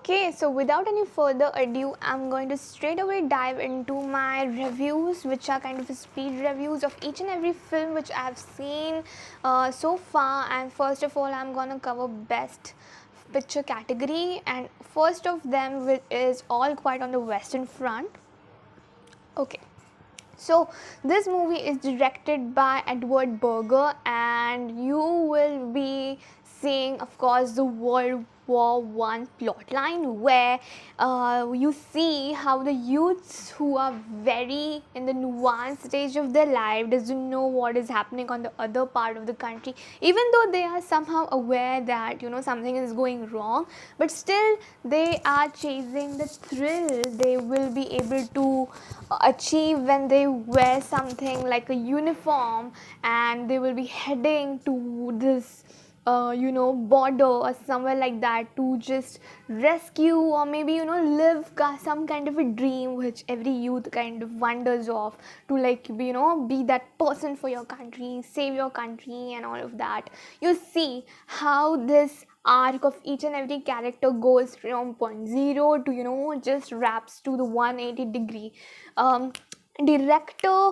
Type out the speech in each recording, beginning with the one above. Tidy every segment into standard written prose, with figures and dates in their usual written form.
Okay, so without any further ado, I'm going to straight away dive into my reviews, which are kind of speed reviews of each and every film which I've seen so far. And first of all, I'm gonna cover best picture category, and first of them is All Quiet on the Western Front. Okay, so this movie is directed by Edward Berger, and you will be seeing, of course, the World War I plotline, where you see how the youths who are very in the nuanced stage of their life doesn't know what is happening on the other part of the country, even though they are somehow aware that something is going wrong, but still they are chasing the thrill they will be able to achieve when they wear something like a uniform, and they will be heading to this border or somewhere like that to just rescue, or maybe live some kind of a dream which every youth kind of wonders of, to be that person for your country, save your country and all of that. You see how this arc of each and every character goes from point zero to just wraps to the 180-degree. Director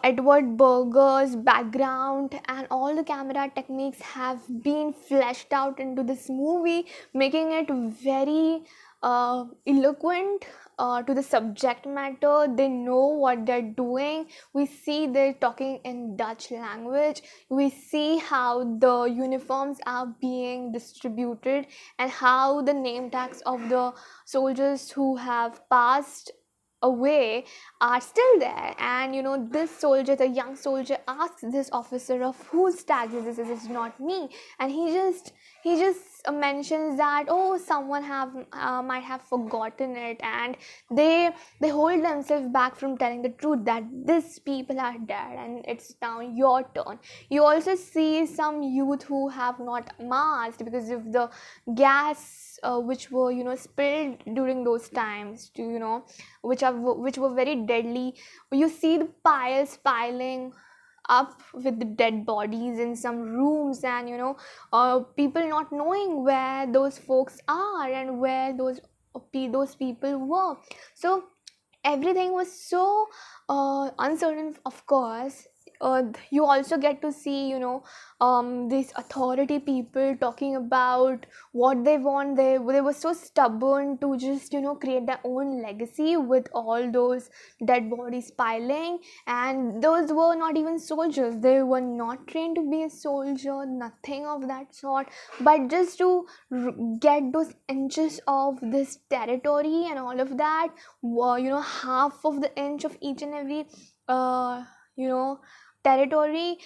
Edward Berger's background and all the camera techniques have been fleshed out into this movie, making it very eloquent to the subject matter. They know what they're doing. We see they're talking in Dutch language. We see how the uniforms are being distributed and how the name tags of the soldiers who have passed away are still there. And this soldier, the young soldier, asks this officer of whose tag is this. It's not me. And he just mentions that, oh, someone might have forgotten it, and they hold themselves back from telling the truth that these people are dead and it's now your turn. You also see some youth who have not masked because of the gas which were spilled during those times, to which were very deadly. You see the piles piling up with the dead bodies in some rooms, and people not knowing where those folks are and where those people were. So everything was so uncertain, of course. You also get to see these authority people talking about what they want. They were so stubborn to just create their own legacy with all those dead bodies piling, and those were not even soldiers. They were not trained to be a soldier, nothing of that sort, but just to get those inches of this territory and all of that. Half of the inch of each and every uh, you know territory.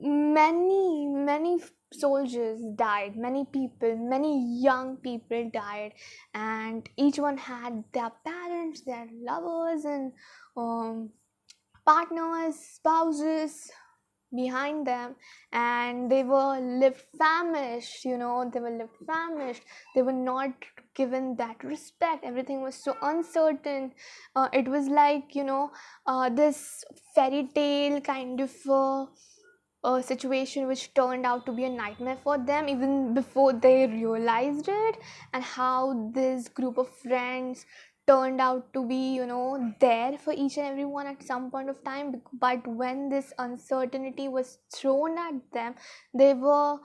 Many soldiers died, many young people died, and each one had their parents, their lovers, and um, partners, spouses behind them, and they were left famished. They were not given that respect. Everything was so uncertain. It was like this fairy tale kind of a situation which turned out to be a nightmare for them even before they realized it. And how this group of friends turned out to be there for each and everyone at some point of time, but when this uncertainty was thrown at them, they were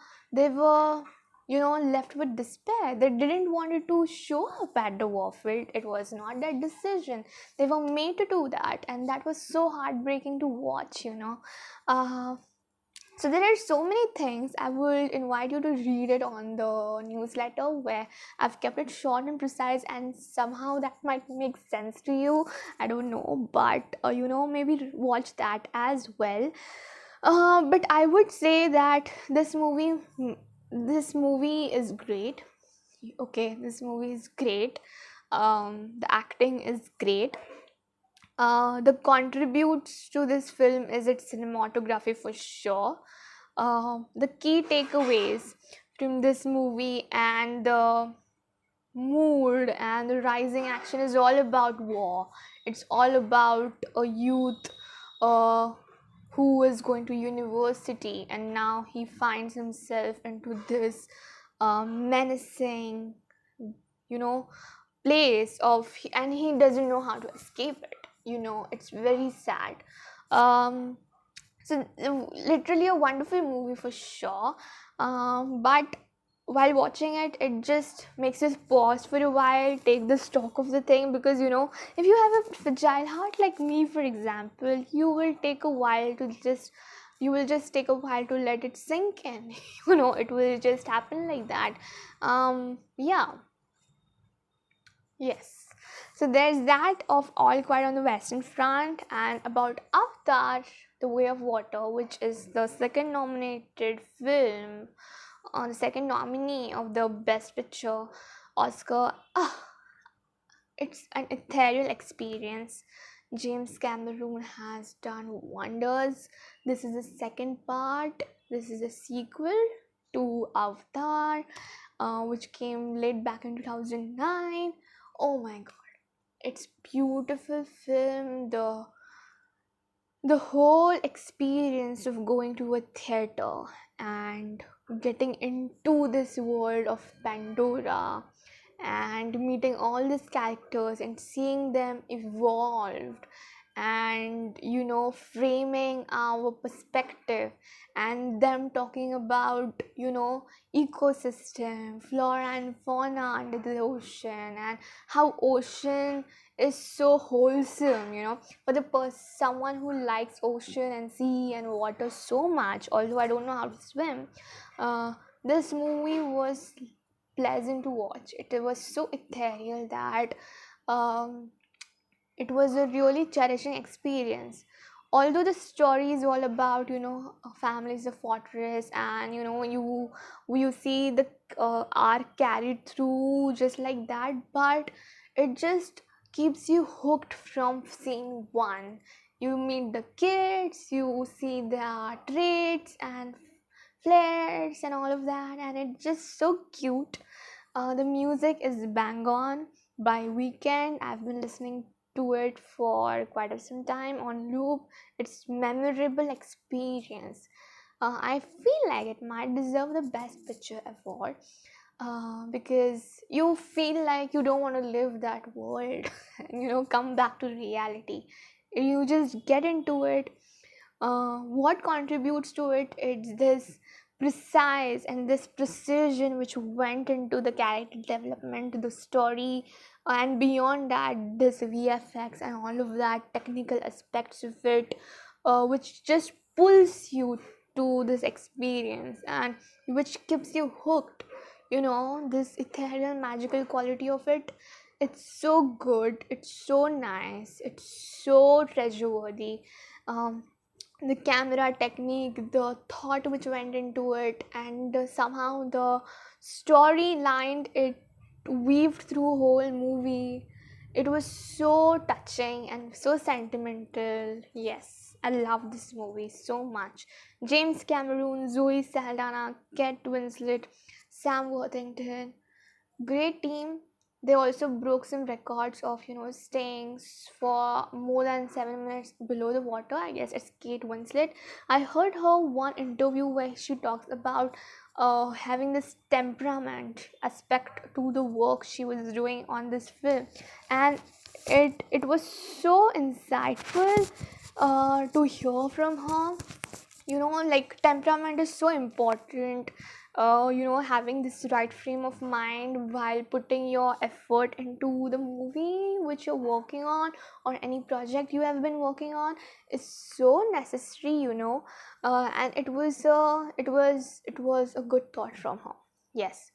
left with despair. They didn't want to show up at the warfield. It was not their decision. They were made to do that, and that was so heartbreaking to watch. uh, so there are so many things. I would invite you to read it on the newsletter, where I've kept it short and precise, and somehow that might make sense to you. I don't know, but maybe watch that as well. But I would say that this movie is great. Okay, this movie is great. The acting is great. The contributes to this film is its cinematography for sure. The key takeaways from this movie and the mood and the rising action is all about war. It's all about a youth uh, who is going to university, and now he finds himself into this menacing place of, and he doesn't know how to escape it. It's very sad. um Literally a wonderful movie for sure. But while watching it, it just makes us pause for a while, take the stock of the thing, because if you have a fragile heart like me, for example, you will just take a while to let it sink in. It will just happen like that. Yeah. Yes. So there's that of All Quiet on the Western Front, and about Avatar, The Way of Water, which is the second nominated film, the second nominee of the Best Picture Oscar. It's an ethereal experience. James Cameron has done wonders. This is the second part. This is a sequel to Avatar, which came late back in 2009. Oh my god, it's beautiful film. The whole experience of going to a theater and getting into this world of Pandora and meeting all these characters and seeing them evolved, and framing our perspective, and them talking about ecosystem, flora and fauna under the ocean, and how ocean is so wholesome, for someone who likes ocean and sea and water so much, although I don't know how to swim. This movie was pleasant to watch. It was so ethereal that um, it was a really cherishing experience. Although the story is all about a family is a fortress, and you see the arc carried through just like that, but it just keeps you hooked from scene one. You meet the kids, you see their traits and flares and all of that, and it's just so cute. The music is bang on by Weekend. I've been listening to it for quite some time on loop. It's memorable experience. I feel like it might deserve the Best Picture award, because you feel like you don't want to live that world. Come back to reality. You just get into it. What contributes to it? It's this precise and this precision which went into the character development, the story, and beyond that, this VFX and all of that technical aspects of it, which just pulls you to this experience and which keeps you hooked. This ethereal magical quality of it. It's so good. It's so nice. It's so treasure-worthy. The camera technique, the thought which went into it, and somehow the storyline it weaved through whole movie. It was so touching and so sentimental. Yes, I love this movie so much. James Cameron, Zoe Saldana, Kate Winslet, Sam Worthington, great team. They also broke some records of staying for more than 7 minutes below the water. I guess it's Kate Winslet. I heard her one interview where she talks about having this temperament aspect to the work she was doing on this film, and it was so insightful to hear from her. Like temperament is so important. Having this right frame of mind while putting your effort into the movie which you're working on, or any project you have been working on, is so necessary. And it was a good thought from her. Yes.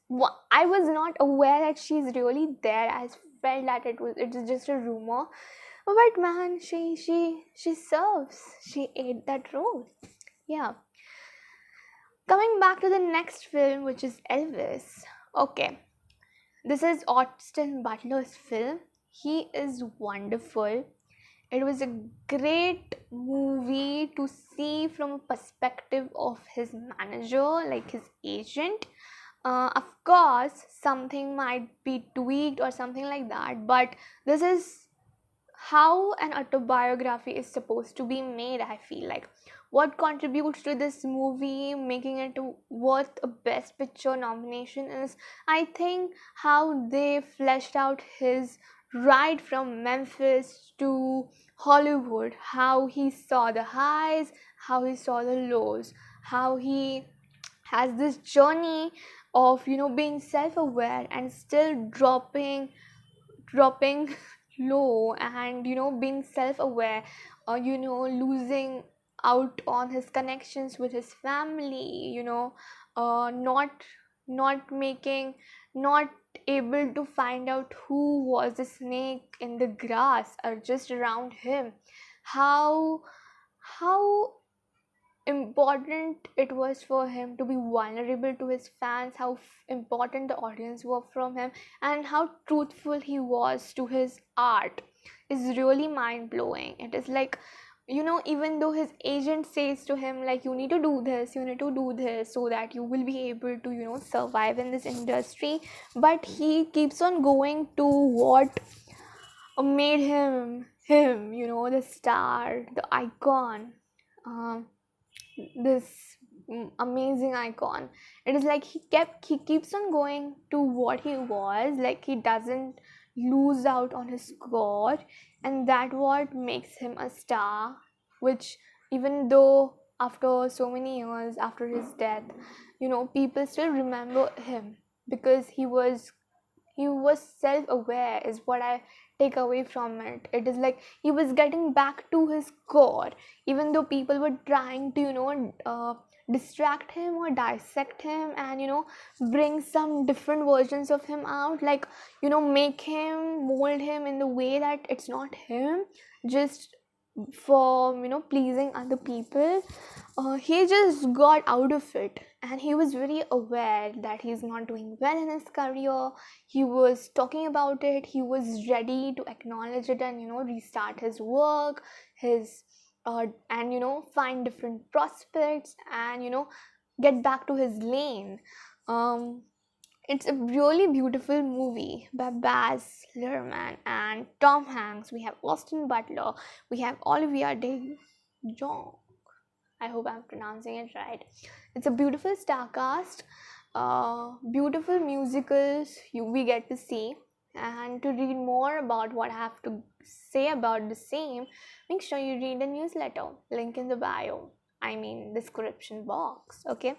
I was not aware that she's really there. I felt that it's just a rumor, but man, she serves. She ate that role. Yeah. Coming back to the next film, which is Elvis. Okay, this is Austin Butler's film. He is wonderful. It was a great movie to see from a perspective of his manager, like his agent. Of course, something might be tweaked or something like that, but this is how an autobiography is supposed to be made. I feel like what contributes to this movie making it worth a best picture nomination is, I think, how they fleshed out his ride from Memphis to Hollywood, how he saw the highs, how he saw the lows, how he has this journey of being self-aware and still dropping low, and being self-aware, losing out on his connections with his family, not making, not able to find out who was the snake in the grass or just around him, how how important it was for him to be vulnerable to his fans, how important the audience were from him, and how truthful he was to his art is really mind blowing. It is like, even though his agent says to him, like, you need to do this, you need to do this so that you will be able to survive in this industry, but he keeps on going to what made him the star, the icon, um, this amazing icon. It is like he keeps on going to what he was, like he doesn't lose out on his core, and that what makes him a star, which, even though after so many years after his death, people still remember him because he was self-aware, is what I take away from it. It is like he was getting back to his core, even though people were trying to distract him or dissect him, and bring some different versions of him out, like make him, mold him in the way that it's not him, just for pleasing other people. He just got out of it, and he was very aware that he's not doing well in his career. He was talking about it, he was ready to acknowledge it, and restart his work, his and find different prospects, and get back to his lane. It's a really beautiful movie by Baz Luhrmann and Tom Hanks. We have Austin Butler, we have Olivia de Jong. I hope I'm pronouncing it right. It's a beautiful star cast, beautiful musicals we get to see. And to read more about what I have to say about the same, make sure you read the newsletter. Link in the bio. I mean, description box. Okay.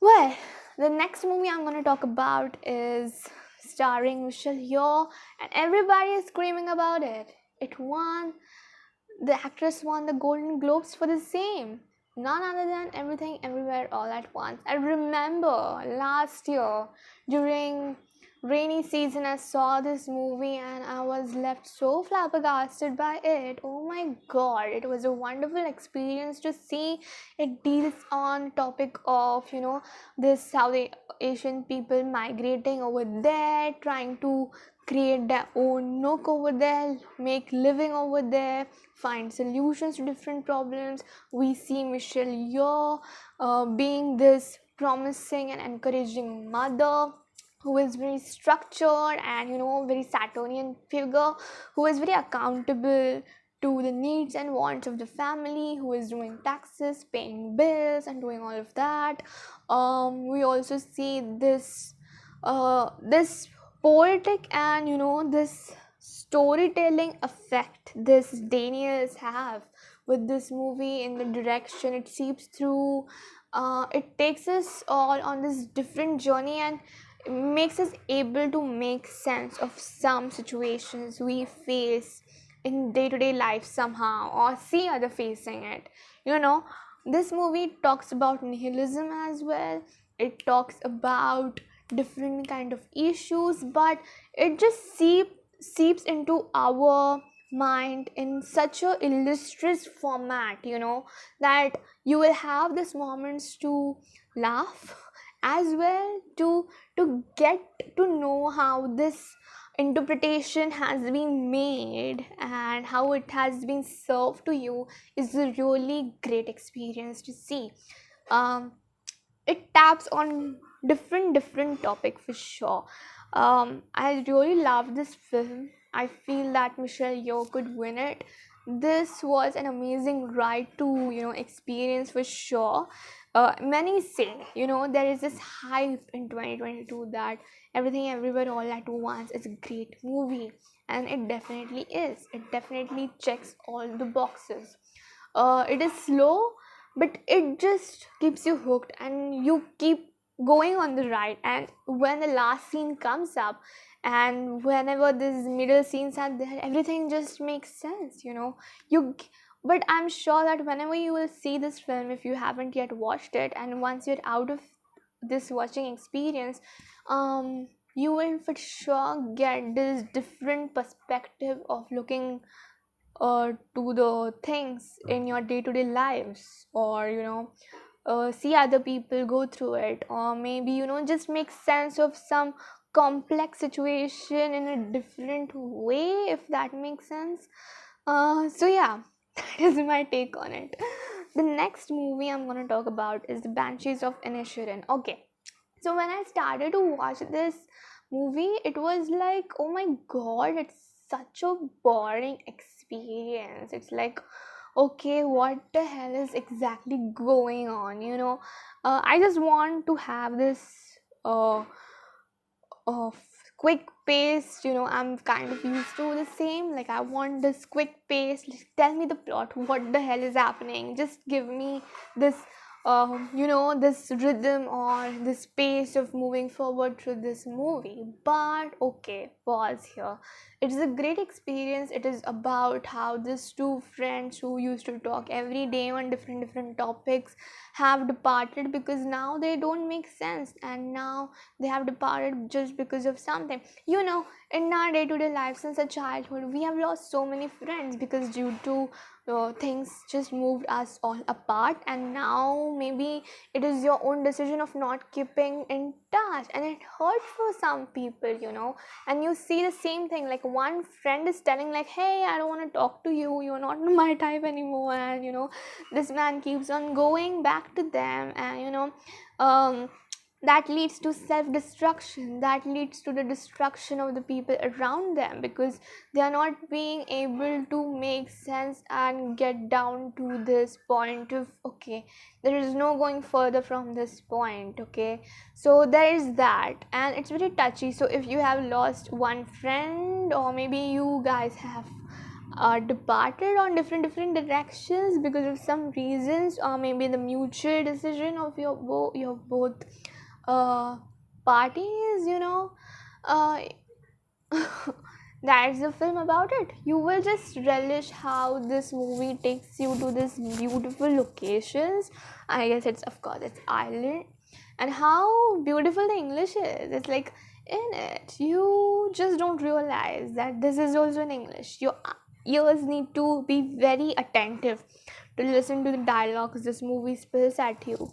Well, the next movie I'm going to talk about is starring Michelle Yeoh, and everybody is screaming about it. The actress won the Golden Globes for the same. None other than Everything Everywhere All at Once. I remember last year during rainy season I saw this movie and I was left so flabbergasted by it. Oh my god, it was a wonderful experience to see. It deals on topic of this South Asian people migrating over there, trying to create their own nook over there, make living over there, find solutions to different problems. We see Michelle Yeoh being this promising and encouraging mother who is very structured and very Saturnian figure, who is very accountable to the needs and wants of the family, who is doing taxes, paying bills, and doing all of that. We also see this poetic and this storytelling effect this Daniels have with this movie. In the direction it seeps through, it takes us all on this different journey and makes us able to make sense of some situations we face in day-to-day life somehow, or see other facing it. This movie talks about nihilism as well. It talks about different kind of issues, but it just seeps into our mind in such a illustrious format, that you will have these moments to laugh as well, to get to know how this interpretation has been made and how it has been served to you is a really great experience to see. It taps on different topic for sure. I really love this film. I feel that Michelle Yeoh could win it. this was an amazing ride to experience for sure. Many say there is this hype in 2022 that Everything Everywhere All at Once is a great movie, and it definitely is. It definitely checks all the boxes. It is slow, but it just keeps you hooked and you keep going on the ride. And when the last scene comes up, and whenever these middle scenes are there, everything just makes sense. You But I'm sure that whenever you will see this film, if you haven't yet watched it, and once you're out of this watching experience, um you will for sure get this different perspective of looking to the things in your day-to-day lives, or see other people go through it, or maybe just make sense of some complex situation in a different way, if that makes sense. So yeah, that is my take on it. The next movie I'm going to talk about is The Banshees of Inisherin. Okay, so when I started to watch this movie, it was like, oh my god, it's such a boring experience. It's like, okay, what the hell is exactly going on? I just want to have this uh, of quick pace. I'm kind of used to the same. Like, I want this quick pace. Just tell me the plot, what the hell is happening, just give me this this rhythm or this pace of moving forward through this movie. But okay, pause here. It is a great experience. It is about how these two friends who used to talk every day on different topics have departed because now they don't make sense, and now they have departed just because of something. In our day-to-day life, since a childhood, we have lost so many friends because due to things just moved us all apart, and now maybe it is your own decision of not keeping in touch, and it hurts for some people. And you see the same thing, like one friend is telling like, hey, I don't want to talk to you, you're not my type anymore, and this man keeps on going back to them, and that leads to self-destruction, that leads to the destruction of the people around them, because they are not being able to make sense and get down to this point of, okay, there is no going further from this point. Okay, so there is that, and it's very touchy. So if you have lost one friend, or maybe you guys have departed on different directions because of some reasons, or maybe the mutual decision of your both uh, parties, uh, that's the film about it. You will just relish how this movie takes you to these beautiful locations. I guess it's Ireland, and how beautiful the English is. It's like, in it you just don't realize that this is also in English. Your ears need to be very attentive to listen to the dialogues this movie spills at you.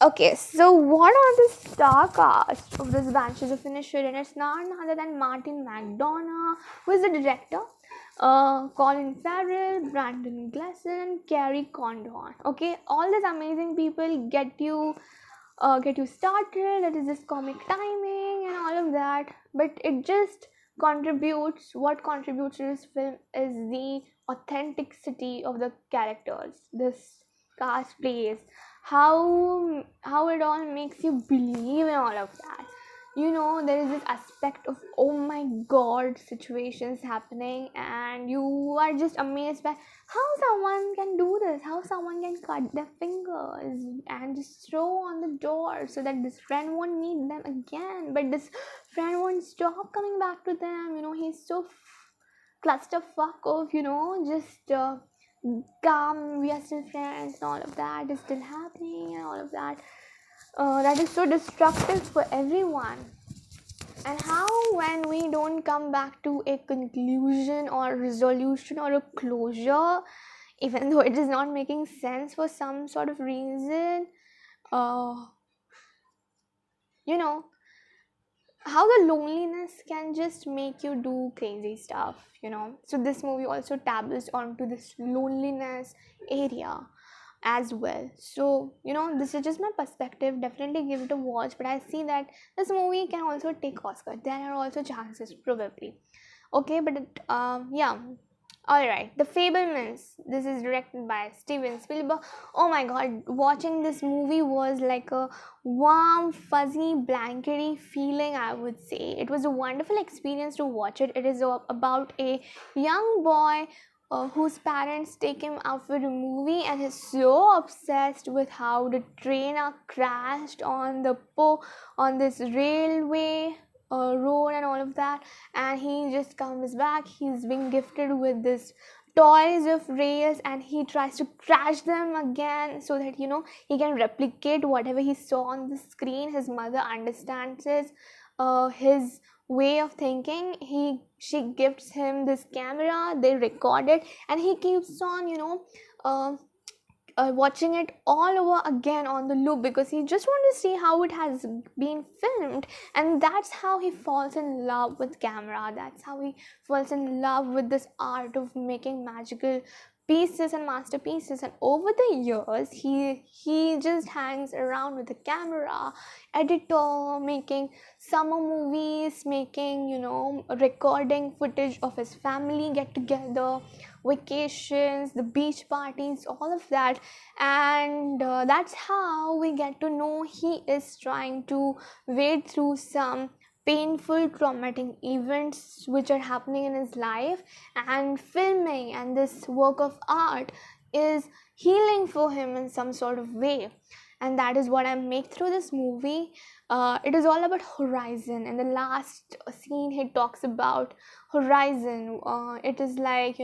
Okay, so what are the star cast of this Banshees of Inisherin? And it's none other than Martin McDonough, who is the director, Colin Farrell, Brandon Gleeson, and Carrie Condon. Okay, all these amazing people get you started. It is just comic timing and all of that, but it just contributes. What contributes to this film is the authenticity of the characters. This cast plays, how it all makes you believe in all of that. There is this aspect of, oh my god, situations happening, and you are just amazed by how someone can do this, how someone can cut their fingers and just throw on the door so that this friend won't meet them again, but this friend won't stop coming back to them. He's so clusterfuck of, just calm, we are still friends, and all of that is still happening, and all of that. That is so destructive for everyone. And how, when we don't come back to a conclusion or resolution or a closure, even though it is not making sense for some sort of reason, uh, you know, how the loneliness can just make you do crazy stuff. So this movie also tables onto this loneliness area as well. So this is just my perspective. Definitely give it a watch, but I see that this movie can also take Oscar. There are also chances, probably. Okay, but yeah, Alright, The Fablemans. This is directed by Steven Spielberg. Oh my god, watching this movie was like a warm, fuzzy, blankety feeling, I would say. It was a wonderful experience to watch it. It is about a young boy whose parents take him out for a movie, and he's so obsessed with how the train are crashed on on this railway road and all of that, and he just comes back. He's been gifted with this toys of rails, and he tries to crash them again so that he can replicate whatever he saw on the screen. His mother understands his way of thinking. She gifts him this camera, they record it, and he keeps on uh, watching it all over again on the loop, because he just wants to see how it has been filmed. And that's how he falls in love with camera. That's how he falls in love with this art of making magical pieces and masterpieces. And over the years, he just hangs around with the camera editor, making summer movies, making recording footage of his family get together, vacations, the beach parties, all of that. And that's how we get to know he is trying to wade through some painful, traumatic events which are happening in his life, and filming and this work of art is healing for him in some sort of way. And that is what I make through this movie. It is all about horizon. In the last scene, he talks about horizon. It is like,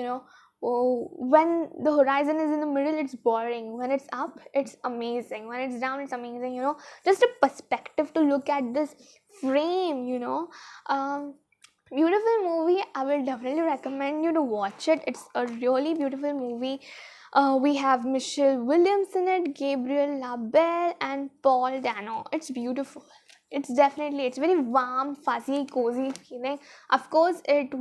when the horizon is in the middle, it's boring. When it's up, it's amazing. When it's down, it's amazing. Just a perspective to look at this frame. Beautiful movie. I will definitely recommend you to watch it. It's a really beautiful movie. We have Michelle Williams in it, Gabriel Labelle, and Paul Dano. It's beautiful. It's very warm, fuzzy, cozy feeling. Of course, it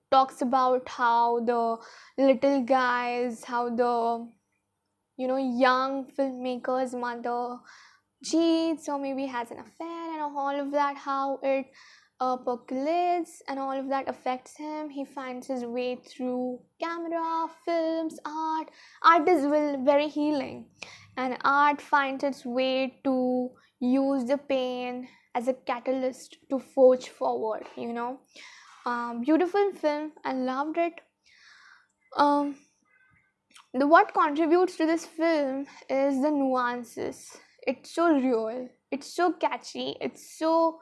talks about how the little guys, how the young filmmaker's mother cheats or maybe has an affair, and all of that, how it percolates and all of that affects him. He finds his way through camera, films, art. Art is very healing, and art finds its way to use the pain as a catalyst to forge forward. Beautiful film. I loved it. What contributes to this film is the nuances. It's so real, it's so catchy, it's so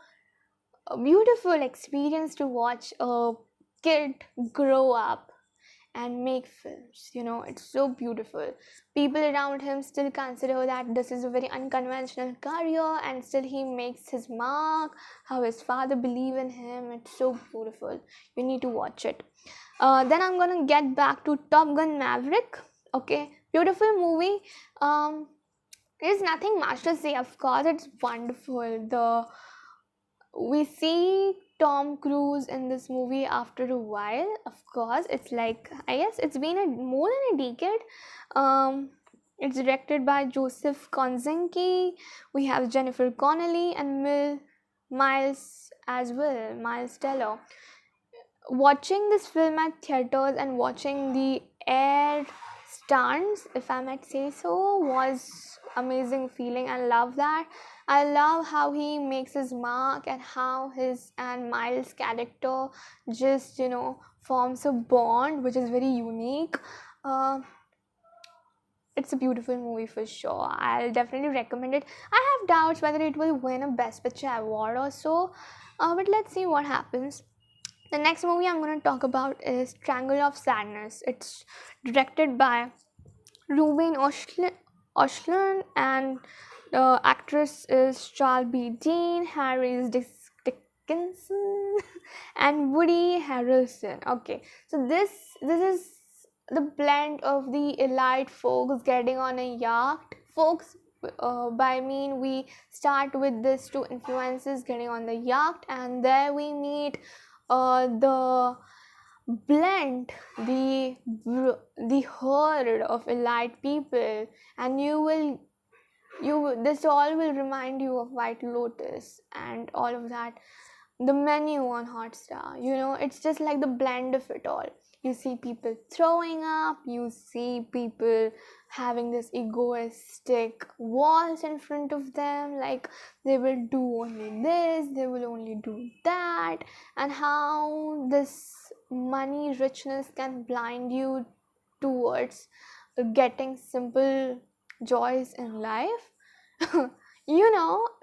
a beautiful experience to watch a kid grow up and make films. It's so beautiful. People around him still consider that this is a very unconventional career, and still he makes his mark. How his father believe in him. It's so beautiful. You need to watch it. Then I'm gonna get back to Top Gun Maverick. Okay, beautiful movie. There's nothing much to say. Of course, it's wonderful. We see Tom Cruise in this movie after a while. Of course, it's like, I guess it's been more than a decade. It's directed by Joseph Kosinski. We have Jennifer Connelly and Miles as well, Miles Teller. Watching this film at theaters and watching the air stunts, if I might say so, was amazing feeling. I love that. I love how he makes his mark, and how his and Miles' character just forms a bond which is very unique. It's a beautiful movie for sure. I'll definitely recommend it. I have doubts whether it will win a Best Picture award or so, but let's see what happens. The next movie I'm going to talk about is Triangle of Sadness. It's directed by Ruben Östlund, and the actress is Charles B. Dean, Harry Dickinson, and Woody Harrelson. Okay, so this is the blend of the elite folks getting on a yacht. Folks, by mean we start with these two influences getting on the yacht, and there we meet the blend, the herd of elite people, and this all will remind you of White Lotus and all of that. the menu on Hotstar. It's just like the blend of it all. You see people throwing up, you see people having this egoistic walls in front of them, like they will do only this, they will only do that, and how this money richness can blind you towards getting simple joys in life.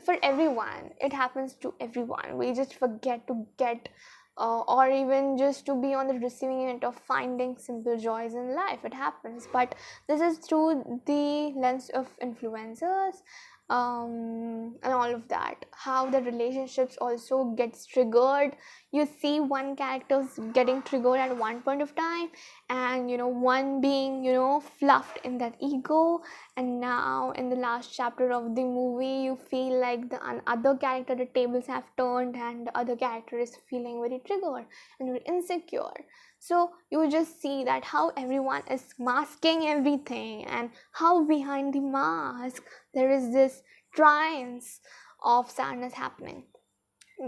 For everyone, it happens to everyone. We just forget to get, or even just to be on the receiving end of finding simple joys in life. It happens, but this is through the lens of influencers, and all of that. How the relationships also gets triggered. You see one character's getting triggered at one point of time, and one being fluffed in that ego, and now in the last chapter of the movie you feel like the other character, the tables have turned, and the other character is feeling very triggered and very insecure. So you just see that how everyone is masking everything, and how behind the mask there is this trance of sadness happening.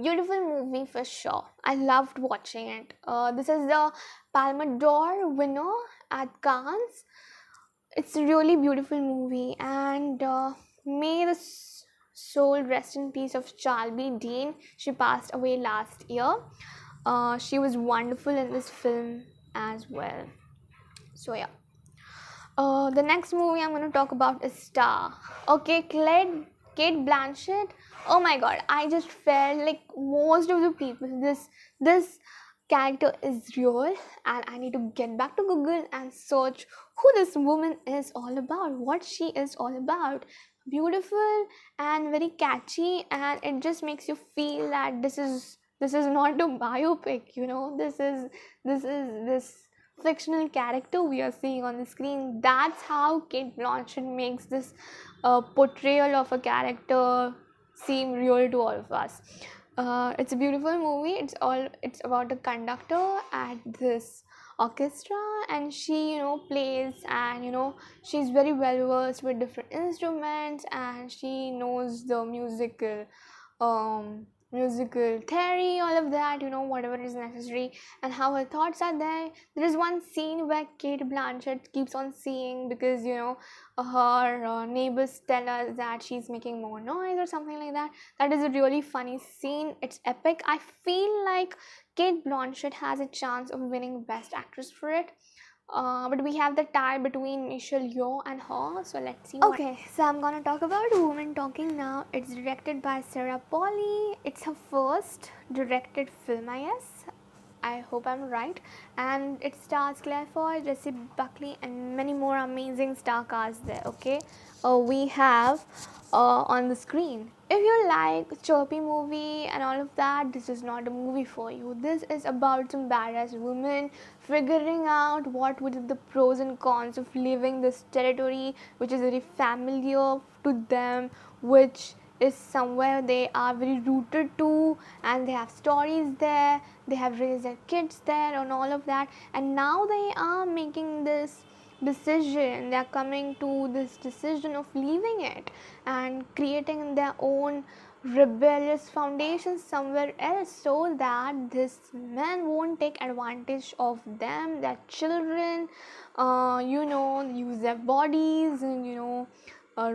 Beautiful movie for sure. I loved watching it. This is the Palme d'Or winner at Cannes. It's a really beautiful movie, and may the soul rest in peace of Charlie Dean. She passed away last year. She was wonderful in this film as well. So yeah. The next movie I'm going to talk about is Star. Okay, Kate Blanchett. Oh my god, I just felt like most of the people, this character is real, and I need to get back to Google and search who this woman is all about, what she is all about. Beautiful and very catchy, and it just makes you feel that this is not a biopic. This fictional character we are seeing on the screen. That's how Kate Blanchett makes this portrayal of a character seem real to all of us. It's a beautiful movie. It's about a conductor at this orchestra, and she plays, and she's very well versed with different instruments, and she knows the musical theory, all of that, whatever is necessary, and how her thoughts are there. There is one scene where Kate Blanchett keeps on seeing, because her neighbors tell us that she's making more noise or something like that. That is a really funny scene. It's epic. I feel like Kate Blanchett has a chance of winning Best Actress for it. But we have the tie between Michelle Yeoh and her, so let's see. Okay, so I'm gonna talk about Woman Talking now. It's directed by Sarah Polley. It's her first directed film, I guess. I hope I'm right. And it stars Claire Foy, Jessie Buckley, and many more amazing star casts there. Okay, we have on the screen. If you like chirpy movie and all of that, this is not a movie for you. This is about some badass women figuring out what would be the pros and cons of leaving this territory, which is very familiar to them, which is somewhere they are very rooted to, and they have stories there, they have raised their kids there and all of that, and now they are making this decision, they are coming to this decision of leaving it and creating their own rebellious foundation somewhere else, so that this man won't take advantage of them, their children, use their bodies, and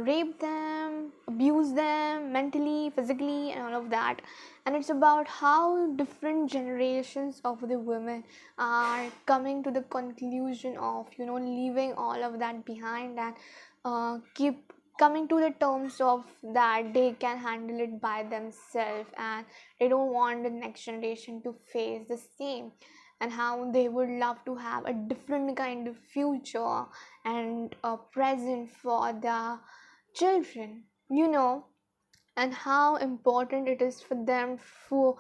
rape them, abuse them mentally, physically, and all of that. And it's about how different generations of the women are coming to the conclusion of leaving all of that behind, and keep coming to the terms of that they can handle it by themselves, and they don't want the next generation to face the same, and how they would love to have a different kind of future and a present for their children, and how important it is for them so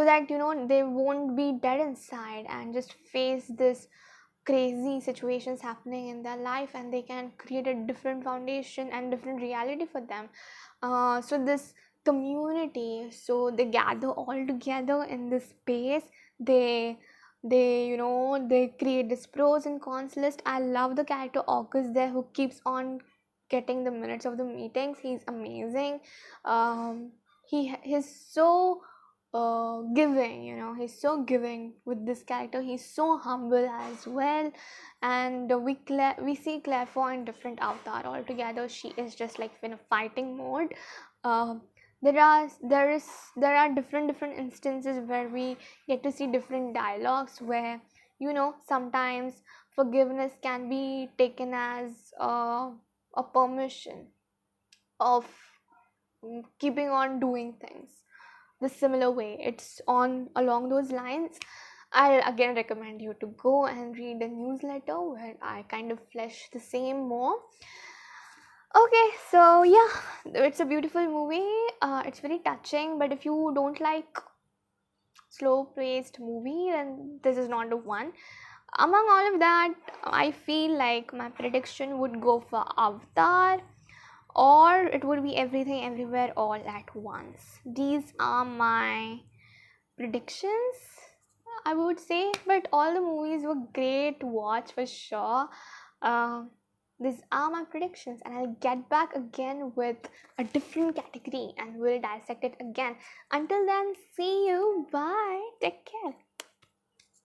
that they won't be dead inside and just face this crazy situations happening in their life, and they can create a different foundation and different reality for them. So this community, so they gather all together in this space. They create this pros and cons list. I love the character August there, who keeps on getting the minutes of the meetings. He's amazing. He's so giving, he's so giving with this character. He's so humble as well. And we see Claire in different avatar altogether. She is just like in a fighting mode. um, there are different instances where we get to see different dialogues where sometimes forgiveness can be taken as a permission of keeping on doing things the similar way. It's on along those lines. I again recommend you to go and read the newsletter where I kind of flesh the same more. Okay, so yeah, it's a beautiful movie. It's very touching, but if you don't like slow paced movie, then this is not the one. Among all of that, I feel like my prediction would go for Avatar, or it would be Everything Everywhere All at Once. These are my predictions, I would say, but all the movies were great to watch for sure. Uh, these are my predictions, and I'll get back again with a different category and we'll dissect it again. Until then, see you. Bye. Take care.